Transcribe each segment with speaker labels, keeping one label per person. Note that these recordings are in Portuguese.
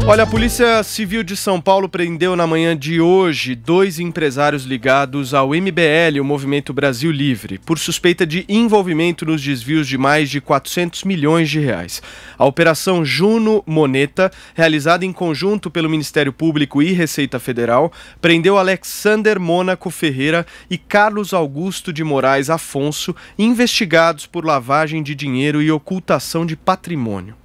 Speaker 1: Olha, a Polícia Civil de São Paulo prendeu na manhã de hoje 2 empresários ligados ao MBL, o Movimento Brasil Livre, por suspeita de envolvimento nos desvios de mais de 400 milhões de reais. A Operação Juno Moneta, realizada em conjunto pelo Ministério Público e Receita Federal, prendeu Alexander Mônaco Ferreira e Carlos Augusto de Moraes Afonso, investigados por lavagem de dinheiro e ocultação de patrimônio.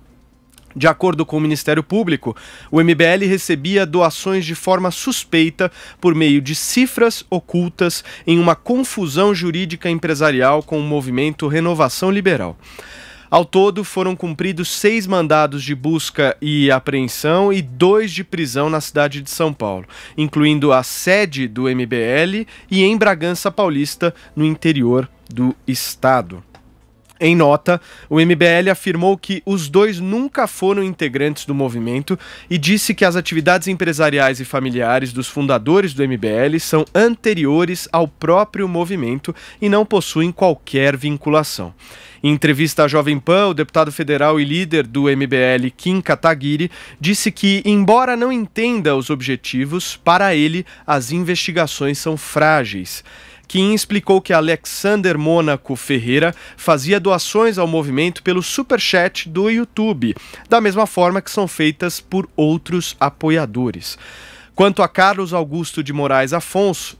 Speaker 1: De acordo com o Ministério Público, o MBL recebia doações de forma suspeita por meio de cifras ocultas em uma confusão jurídica empresarial com o movimento Renovação Liberal. Ao todo, foram cumpridos 6 mandados de busca e apreensão e 2 de prisão na cidade de São Paulo, incluindo a sede do MBL e em Bragança Paulista, no interior do estado. Em nota, o MBL afirmou que os 2 nunca foram integrantes do movimento e disse que as atividades empresariais e familiares dos fundadores do MBL são anteriores ao próprio movimento e não possuem qualquer vinculação. Em entrevista à Jovem Pan, o deputado federal e líder do MBL, Kim Kataguiri, disse que, embora não entenda os objetivos, para ele as investigações são frágeis. Kim explicou que Alexander Mônaco Ferreira fazia doações ao movimento pelo Superchat do YouTube, da mesma forma que são feitas por outros apoiadores. Quanto a Carlos Augusto de Moraes Afonso,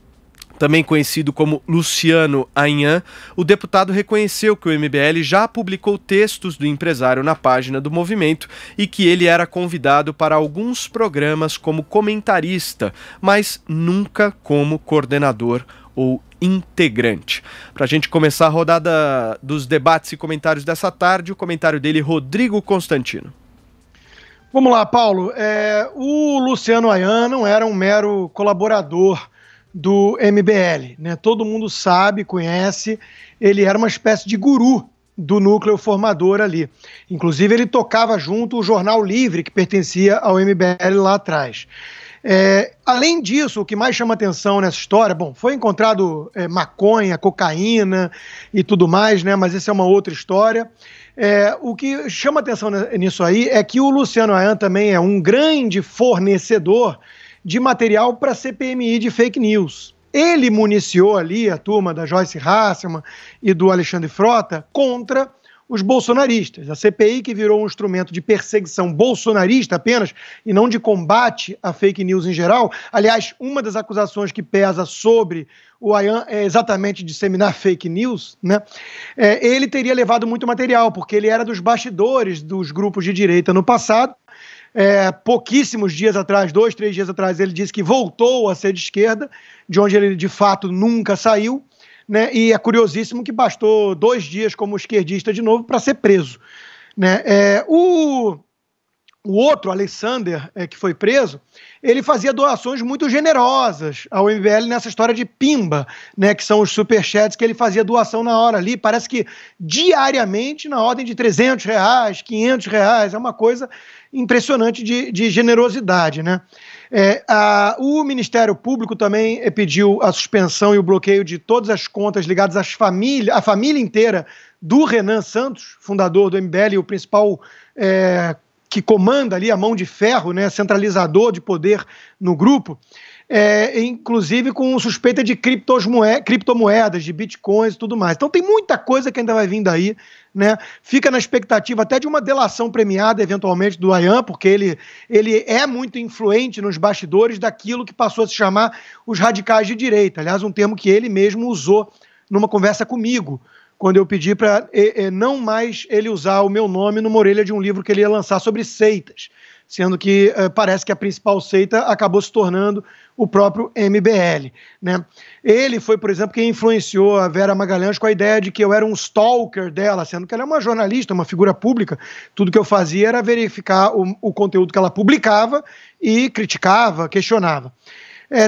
Speaker 1: também conhecido como Luciano Ayan, o deputado reconheceu que o MBL já publicou textos do empresário na página do movimento e que ele era convidado para alguns programas como comentarista, mas nunca como coordenador ou integrante. Para a gente começar a rodada dos debates e comentários dessa tarde, o comentário dele, Rodrigo Constantino.
Speaker 2: Vamos lá, Paulo. O Luciano Ayan não era um mero colaborador do MBL, né? Todo mundo sabe, conhece, ele era uma espécie de guru do núcleo formador ali. Inclusive, ele tocava junto o Jornal Livre, que pertencia ao MBL lá atrás. Além disso, o que mais chama atenção nessa história, bom, foi encontrado maconha, cocaína e tudo mais, né? Mas essa é uma outra história. O que chama atenção nisso aí é que o Luciano Ayan também é um grande fornecedor de material para CPMI de fake news. Ele municiou ali a turma da Joyce Hasselman e do Alexandre Frota contra os bolsonaristas. A CPI, que virou um instrumento de perseguição bolsonarista apenas e não de combate à fake news em geral. Aliás, uma das acusações que pesa sobre o Ayan é exatamente disseminar fake news, né? Ele teria levado muito material, porque ele era dos bastidores dos grupos de direita no passado. Pouquíssimos dias atrás, 2, 3 dias atrás, ele disse que voltou a ser de esquerda, de onde ele de fato nunca saiu, né? E é curiosíssimo que bastou 2 dias como esquerdista de novo para ser preso, né? O outro, Alexander, que foi preso, ele fazia doações muito generosas ao MBL nessa história de pimba, né, que são os superchats que ele fazia doação na hora ali, parece que diariamente na ordem de R$300, R$500, é uma coisa impressionante de generosidade, né? O Ministério Público também pediu a suspensão e o bloqueio de todas as contas ligadas à família inteira do Renan Santos, fundador do MBL e o principal que comanda ali a mão de ferro, né, centralizador de poder no grupo, inclusive com suspeita de criptomoedas, de bitcoins e tudo mais. Então tem muita coisa que ainda vai vir daí, né? Fica na expectativa até de uma delação premiada, eventualmente, do Ayan, porque ele é muito influente nos bastidores daquilo que passou a se chamar os radicais de direita. Aliás, um termo que ele mesmo usou numa conversa comigo, quando eu pedi para não mais ele usar o meu nome numa orelha de um livro que ele ia lançar sobre seitas, sendo que parece que a principal seita acabou se tornando o próprio MBL, né? Ele foi, por exemplo, quem influenciou a Vera Magalhães com a ideia de que eu era um stalker dela, sendo que ela é uma jornalista, uma figura pública. Tudo que eu fazia era verificar o conteúdo que ela publicava e criticava, questionava.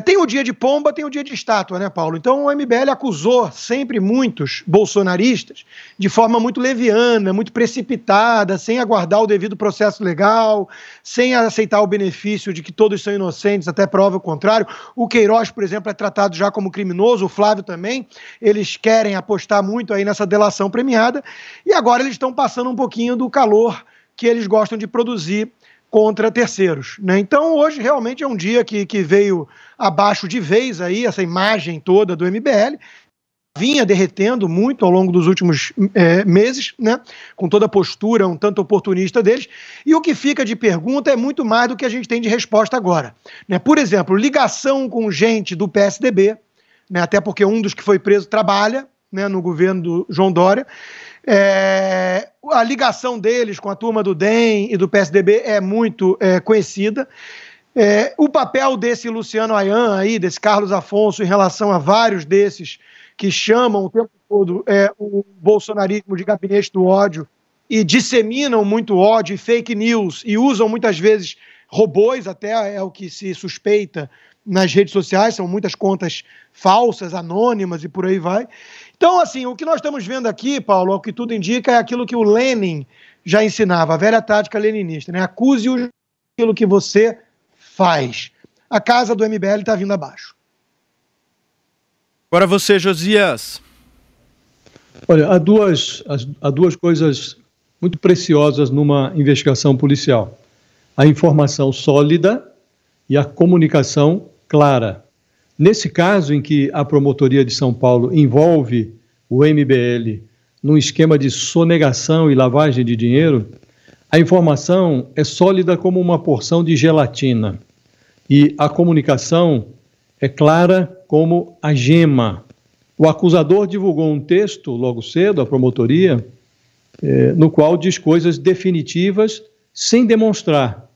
Speaker 2: Tem o dia de pomba, tem o dia de estátua, né, Paulo? Então o MBL acusou sempre muitos bolsonaristas de forma muito leviana, muito precipitada, sem aguardar o devido processo legal, sem aceitar o benefício de que todos são inocentes até prova o contrário. O Queiroz, por exemplo, é tratado já como criminoso, o Flávio também. Eles querem apostar muito aí nessa delação premiada e agora eles estão passando um pouquinho do calor que eles gostam de produzir contra terceiros, né? Então, hoje realmente é um dia que veio abaixo de vez aí, essa imagem toda do MBL, vinha derretendo muito ao longo dos últimos meses, né? Com toda a postura um tanto oportunista deles, e o que fica de pergunta é muito mais do que a gente tem de resposta agora, né? Por exemplo, ligação com gente do PSDB, né? Até porque um dos que foi preso trabalha, né, no governo do João Dória. A ligação deles com a turma do DEM e do PSDB é muito conhecida. O papel desse Luciano Ayan aí, desse Carlos Afonso, em relação a vários desses que chamam o tempo todo o bolsonarismo de gabinete do ódio e disseminam muito ódio e fake news e usam muitas vezes robôs, até é o que se suspeita nas redes sociais, são muitas contas falsas, anônimas e por aí vai. Então, assim, o que nós estamos vendo aqui, Paulo, ao que tudo indica, é aquilo que o Lenin já ensinava, a velha tática leninista, né? Acuse-o pelo que você faz. A casa do MBL está vindo abaixo.
Speaker 1: Agora você, Josias.
Speaker 3: Olha, há duas coisas muito preciosas numa investigação policial: a informação sólida e a comunicação clara. Nesse caso em que a Promotoria de São Paulo envolve o MBL num esquema de sonegação e lavagem de dinheiro, a informação é sólida como uma porção de gelatina e a comunicação é clara como a gema. O acusador divulgou um texto logo cedo, à promotoria, no qual diz coisas definitivas sem demonstrar.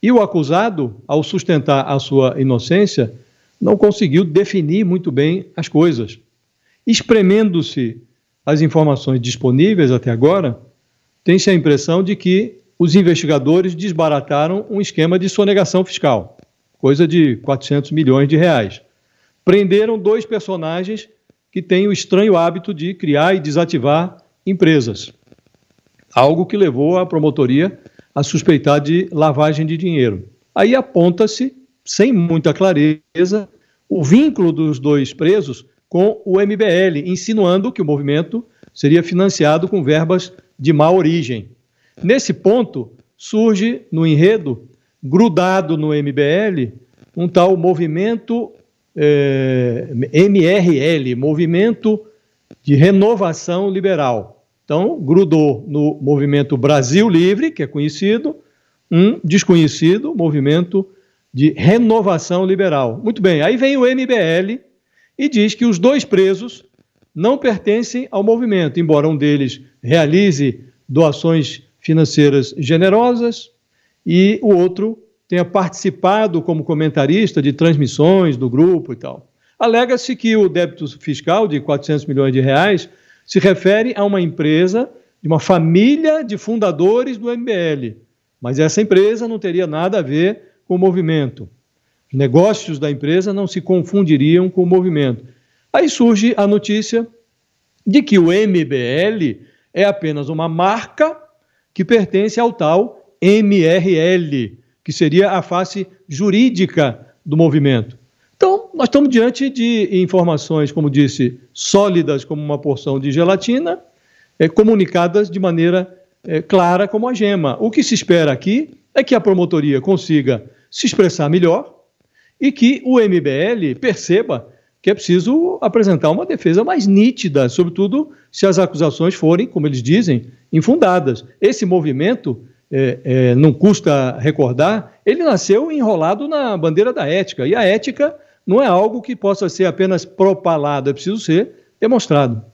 Speaker 3: E o acusado, ao sustentar a sua inocência, não conseguiu definir muito bem as coisas. Espremendo-se as informações disponíveis até agora, tem-se a impressão de que os investigadores desbarataram um esquema de sonegação fiscal, coisa de 400 milhões de reais. Prenderam 2 personagens que têm o estranho hábito de criar e desativar empresas, algo que levou a promotoria a suspeitar de lavagem de dinheiro. Aí aponta-se, sem muita clareza, o vínculo dos 2 presos com o MBL, insinuando que o movimento seria financiado com verbas de má origem. Nesse ponto, surge no enredo, grudado no MBL, um tal movimento MRL, Movimento de Renovação Liberal. Então, grudou no movimento Brasil Livre, que é conhecido, um desconhecido movimento de renovação liberal. Muito bem, aí vem o MBL e diz que os 2 presos não pertencem ao movimento, embora um deles realize doações financeiras generosas e o outro tenha participado como comentarista de transmissões do grupo e tal. Alega-se que o débito fiscal de 400 milhões de reais se refere a uma empresa de uma família de fundadores do MBL, mas essa empresa não teria nada a ver com o movimento. Os negócios da empresa não se confundiriam com o movimento. Aí surge a notícia de que o MBL é apenas uma marca que pertence ao tal MRL, que seria a face jurídica do movimento. Então, nós estamos diante de informações, como disse, sólidas como uma porção de gelatina, comunicadas de maneira clara como a gema. O que se espera aqui é que a promotoria consiga se expressar melhor e que o MBL perceba que é preciso apresentar uma defesa mais nítida, sobretudo se as acusações forem, como eles dizem, infundadas. Esse movimento, não custa recordar, ele nasceu enrolado na bandeira da ética, e a ética não é algo que possa ser apenas propalado, é preciso ser demonstrado.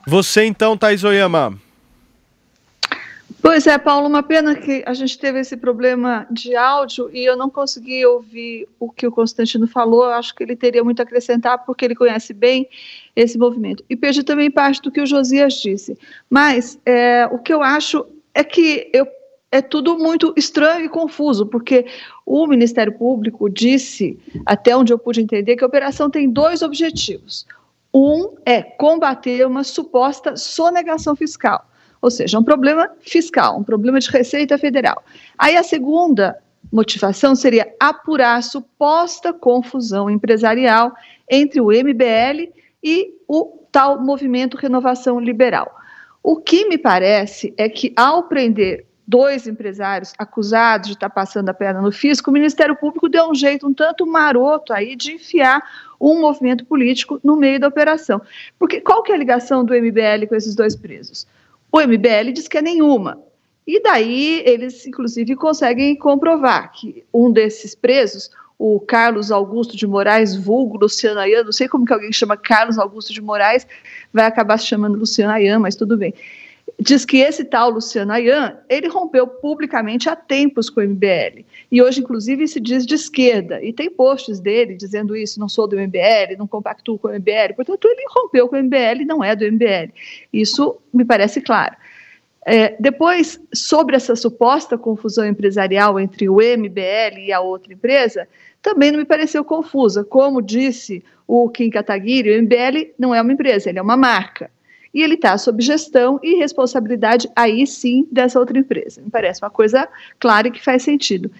Speaker 1: Você então, Thaís Oyama.
Speaker 4: Pois é, Paulo, uma pena que a gente teve esse problema de áudio e eu não consegui ouvir o que o Constantino falou. Eu acho que ele teria muito a acrescentar porque ele conhece bem esse movimento. E perdi também parte do que o Josias disse. Mas o que eu acho é que é tudo muito estranho e confuso, porque o Ministério Público disse, até onde eu pude entender, que a operação tem 2 objetivos. Um é combater uma suposta sonegação fiscal, ou seja, um problema fiscal, um problema de Receita Federal. Aí a segunda motivação seria apurar a suposta confusão empresarial entre o MBL e o tal Movimento Renovação Liberal. O que me parece é que, ao prender 2 empresários acusados de estar passando a perna no fisco, o Ministério Público deu um jeito um tanto maroto aí de enfiar um movimento político no meio da operação. Porque qual que é a ligação do MBL com esses 2 presos? O MBL diz que é nenhuma. E daí eles, inclusive, conseguem comprovar que um desses presos, o Carlos Augusto de Moraes, vulgo Luciano Ayan, não sei como que alguém chama Carlos Augusto de Moraes, vai acabar se chamando Luciano Ayan, mas tudo bem. Diz que esse tal Luciano Ayan, ele rompeu publicamente há tempos com o MBL. E hoje, inclusive, se diz de esquerda. E tem posts dele dizendo isso, não sou do MBL, não compactuo com o MBL. Portanto, ele rompeu com o MBL e não é do MBL. Isso me parece claro. Depois, sobre essa suposta confusão empresarial entre o MBL e a outra empresa, também não me pareceu confusa. Como disse o Kim Kataguiri, o MBL não é uma empresa, ele é uma marca. E ele está sob gestão e responsabilidade, aí sim, dessa outra empresa. Me parece uma coisa clara e que faz sentido.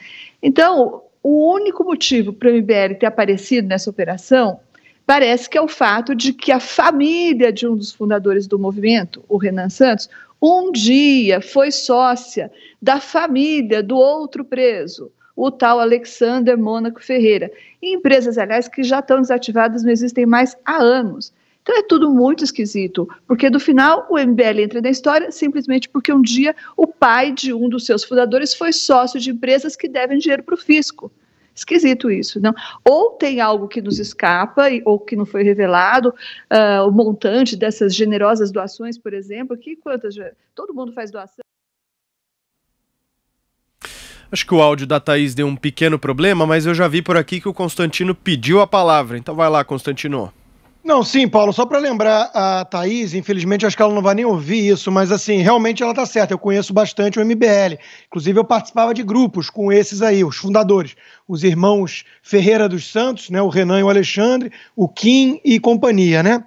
Speaker 4: Então, o único motivo para o MBL ter aparecido nessa operação parece que é o fato de que a família de um dos fundadores do movimento, o Renan Santos, um dia foi sócia da família do outro preso, o tal Alexander Mônaco Ferreira. E empresas, aliás, que já estão desativadas, não existem mais há anos. Então é tudo muito esquisito, porque do final o MBL entra na história simplesmente porque um dia o pai de um dos seus fundadores foi sócio de empresas que devem dinheiro para o fisco. Esquisito isso, não? Ou tem algo que nos escapa, ou que não foi revelado, o montante dessas generosas doações, por exemplo, que quantas todo mundo faz doação.
Speaker 1: Acho que o áudio da Thaís deu um pequeno problema, mas eu já vi por aqui que o Constantino pediu a palavra. Então vai lá, Constantino.
Speaker 2: Não, sim, Paulo, só para lembrar a Thaís, infelizmente acho que ela não vai nem ouvir isso, mas assim, realmente ela está certa, eu conheço bastante o MBL, inclusive eu participava de grupos com esses aí, os fundadores, os irmãos Ferreira dos Santos, né, o Renan e o Alexandre, o Kim e companhia, né?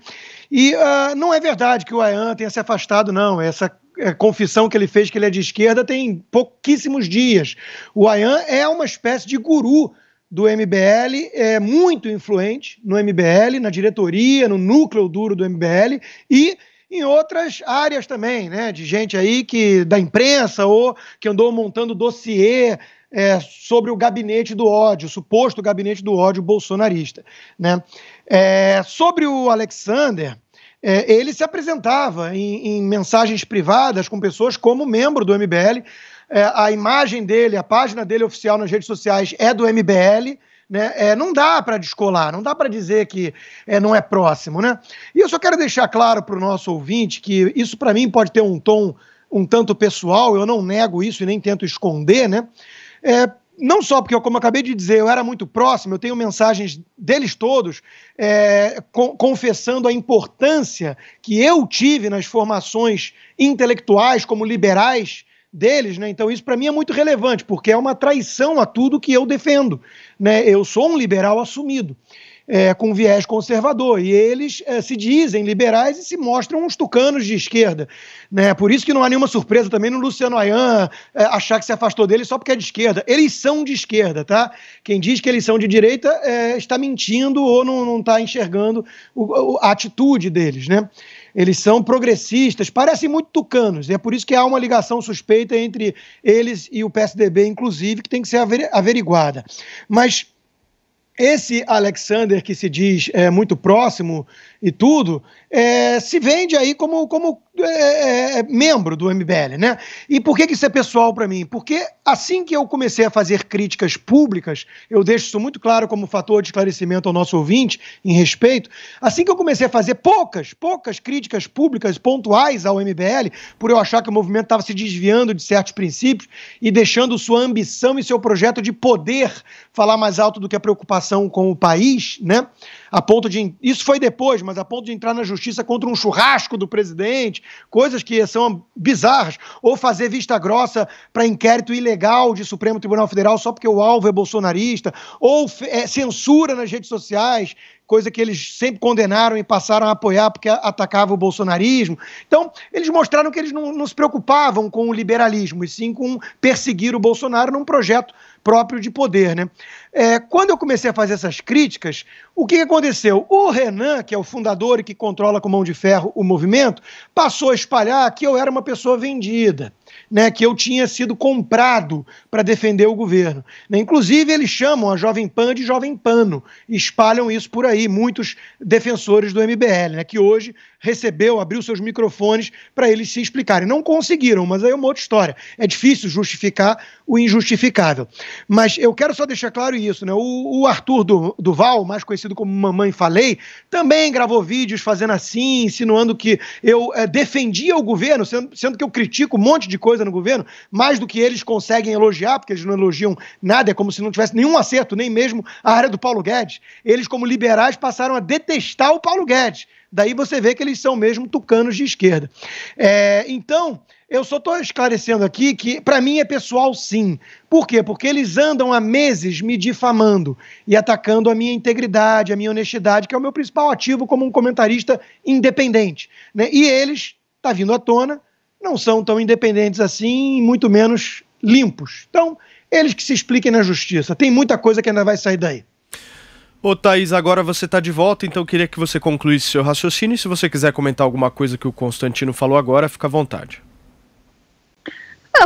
Speaker 2: E não é verdade que o Ayan tenha se afastado, não, essa confissão que ele fez que ele é de esquerda tem pouquíssimos dias. O Ayan é uma espécie de guru do MBL, é muito influente no MBL, na diretoria, no núcleo duro do MBL e em outras áreas também, né, de gente aí da imprensa ou que andou montando dossiê sobre o gabinete do ódio, o suposto gabinete do ódio bolsonarista, né. Sobre o Alexander, ele se apresentava em mensagens privadas com pessoas como membro do MBL. A imagem dele, a página dele oficial nas redes sociais é do MBL, né? Não dá para descolar, não dá para dizer que não é próximo, né? E eu só quero deixar claro para o nosso ouvinte que isso para mim pode ter um tom um tanto pessoal, eu não nego isso e nem tento esconder, né? Não só porque, como eu acabei de dizer, eu era muito próximo, eu tenho mensagens deles todos confessando a importância que eu tive nas formações intelectuais como liberais deles, né? Então isso para mim é muito relevante, porque é uma traição a tudo que eu defendo, né? Eu sou um liberal assumido, com viés conservador, e eles se dizem liberais e se mostram uns tucanos de esquerda, né? Por isso que não há nenhuma surpresa também no Luciano Ayan achar que se afastou dele só porque é de esquerda. Eles são de esquerda, tá? Quem diz que eles são de direita está mentindo ou não está enxergando a atitude deles, né? Eles são progressistas, parecem muito tucanos, e é por isso que há uma ligação suspeita entre eles e o PSDB, inclusive, que tem que ser averiguada. Mas esse Alexander, que se diz muito próximo e tudo, se vende aí como membro do MBL, né? E por que isso é pessoal para mim? Porque assim que eu comecei a fazer críticas públicas, eu deixo isso muito claro como fator de esclarecimento ao nosso ouvinte, em respeito, assim que eu comecei a fazer poucas críticas públicas pontuais ao MBL, por eu achar que o movimento estava se desviando de certos princípios e deixando sua ambição e seu projeto de poder falar mais alto do que a preocupação com o país, né? A ponto de, isso foi depois, mas a ponto de entrar na justiça contra um churrasco do presidente, coisas que são bizarras, ou fazer vista grossa para inquérito ilegal de Supremo Tribunal Federal só porque o alvo é bolsonarista, ou censura nas redes sociais, coisa que eles sempre condenaram e passaram a apoiar porque atacava o bolsonarismo. Então, eles mostraram que eles não se preocupavam com o liberalismo, e sim com perseguir o Bolsonaro num projeto próprio de poder, né? Quando eu comecei a fazer essas críticas, o que aconteceu? O Renan, que é o fundador e que controla com mão de ferro o movimento, passou a espalhar que eu era uma pessoa vendida, né, que eu tinha sido comprado para defender o governo. Né? Inclusive, eles chamam a Jovem Pan de Jovem Pano, e espalham isso por aí, muitos defensores do MBL, né, que hoje abriu seus microfones para eles se explicarem. Não conseguiram, mas aí é uma outra história. É difícil justificar o injustificável. Mas eu quero só deixar claro isso, né? O Arthur Duval, mais conhecido como Mamãe Falei, também gravou vídeos fazendo assim, insinuando que eu defendia o governo, sendo que eu critico um monte de coisa no governo, mais do que eles conseguem elogiar, porque eles não elogiam nada, é como se não tivesse nenhum acerto, nem mesmo a área do Paulo Guedes. Eles, como liberais, passaram a detestar o Paulo Guedes. Daí você vê que eles são mesmo tucanos de esquerda. Então, eu só estou esclarecendo aqui que, para mim, é pessoal, sim. Por quê? Porque eles andam há meses me difamando e atacando a minha integridade, a minha honestidade, que é o meu principal ativo como um comentarista independente. Né? E eles, está vindo à tona, não são tão independentes assim, muito menos limpos. Então, eles que se expliquem na justiça. Tem muita coisa que ainda vai sair daí.
Speaker 1: Ô Thaís, agora você está de volta, então eu queria que você concluísse seu raciocínio. E se você quiser comentar alguma coisa que o Constantino falou agora, fica à vontade.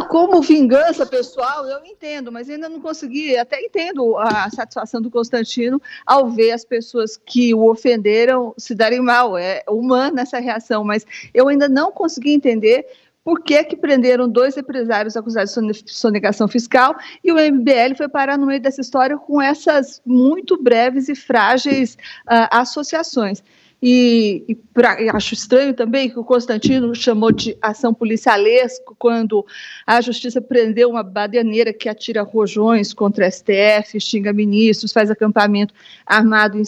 Speaker 4: Como vingança pessoal, eu entendo, mas ainda não consegui, até entendo a satisfação do Constantino ao ver as pessoas que o ofenderam se darem mal. É humana essa reação, mas eu ainda não consegui entender por que prenderam 2 empresários acusados de sonegação fiscal e o MBL foi parar no meio dessa história com essas muito breves e frágeis associações. E acho estranho também que o Constantino chamou de ação policialesca quando a justiça prendeu uma bananeira que atira rojões contra a STF, xinga ministros, faz acampamento armado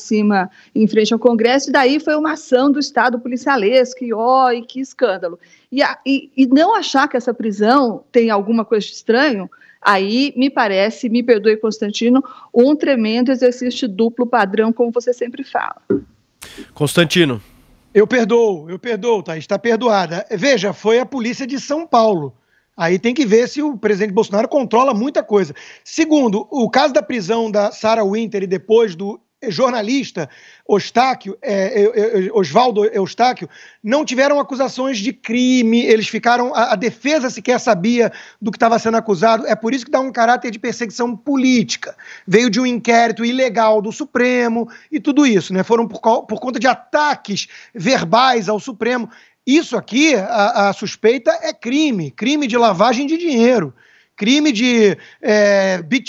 Speaker 4: em frente ao Congresso, e daí foi uma ação do Estado policialesco, e que escândalo. E não achar que essa prisão tem alguma coisa de estranho, aí me parece, me perdoe Constantino, um tremendo exercício de duplo padrão, como você sempre fala.
Speaker 1: Constantino.
Speaker 2: Eu perdoo, Thaís, está perdoada. Veja, foi a polícia de São Paulo. Aí tem que ver se o presidente Bolsonaro controla muita coisa. Segundo, o caso da prisão da Sarah Winter e depois do jornalista Oswaldo Eustáquio, não tiveram acusações de crime, eles ficaram, a defesa sequer sabia do que estava sendo acusado, é por isso que dá um caráter de perseguição política. Veio de um inquérito ilegal do Supremo e tudo isso, né? Foram por conta de ataques verbais ao Supremo. Isso aqui, a suspeita é crime de lavagem de dinheiro. Crime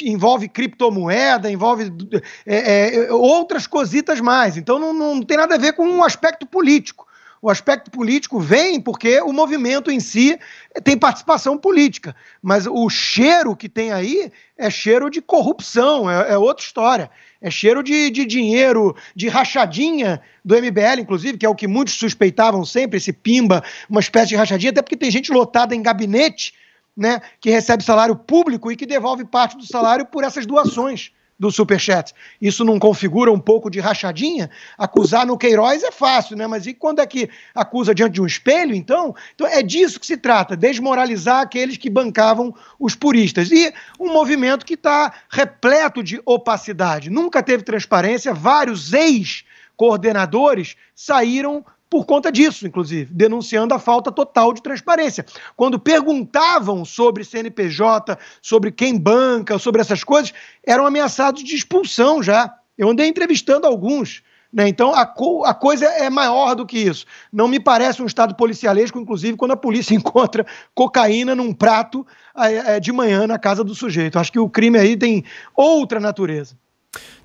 Speaker 2: envolve criptomoeda, envolve outras cositas mais. Então não tem nada a ver com um aspecto político. O aspecto político vem porque o movimento em si tem participação política. Mas o cheiro que tem aí é cheiro de corrupção, é outra história. É cheiro de dinheiro, de rachadinha do MBL, inclusive, que é o que muitos suspeitavam sempre, esse pimba, uma espécie de rachadinha, até porque tem gente lotada em gabinete, né, que recebe salário público e que devolve parte do salário por essas doações do Superchat. Isso não configura um pouco de rachadinha? Acusar no Queiroz é fácil, né? Mas e quando é que acusa diante de um espelho, então? Então é disso que se trata, desmoralizar aqueles que bancavam os puristas. E um movimento que está repleto de opacidade. Nunca teve transparência, vários ex-coordenadores saíram por conta disso, inclusive, denunciando a falta total de transparência. Quando perguntavam sobre CNPJ, sobre quem banca, sobre essas coisas, eram ameaçados de expulsão já. Eu andei entrevistando alguns, né? Então a coisa é maior do que isso. Não me parece um estado policialesco, inclusive, quando a polícia encontra cocaína num prato de manhã na casa do sujeito. Acho que o crime aí tem outra natureza.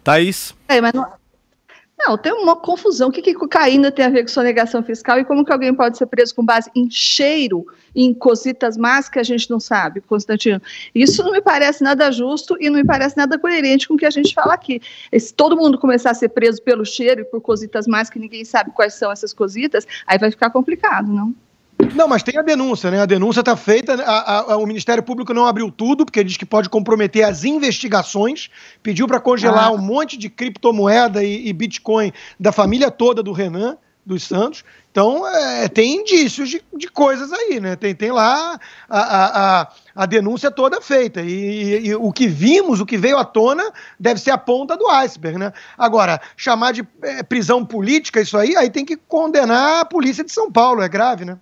Speaker 1: Thaís?
Speaker 4: Mas não, tem uma confusão. O que cocaína tem a ver com sonegação fiscal e como que alguém pode ser preso com base em cheiro, em cositas más que a gente não sabe, Constantino? Isso não me parece nada justo e não me parece nada coerente com o que a gente fala aqui. Se todo mundo começar a ser preso pelo cheiro e por cositas más que ninguém sabe quais são essas cositas, aí vai ficar complicado, não?
Speaker 2: Não, mas tem a denúncia, né? A denúncia está feita, o Ministério Público não abriu tudo, porque diz que pode comprometer as investigações, pediu para congelar um monte de criptomoeda e Bitcoin da família toda do Renan dos Santos. Então, tem indícios de coisas aí, né? Tem lá a denúncia toda feita. E o que vimos, o que veio à tona, deve ser a ponta do iceberg, né? Agora, chamar de prisão política, isso aí tem que condenar a polícia de São Paulo, é grave, né?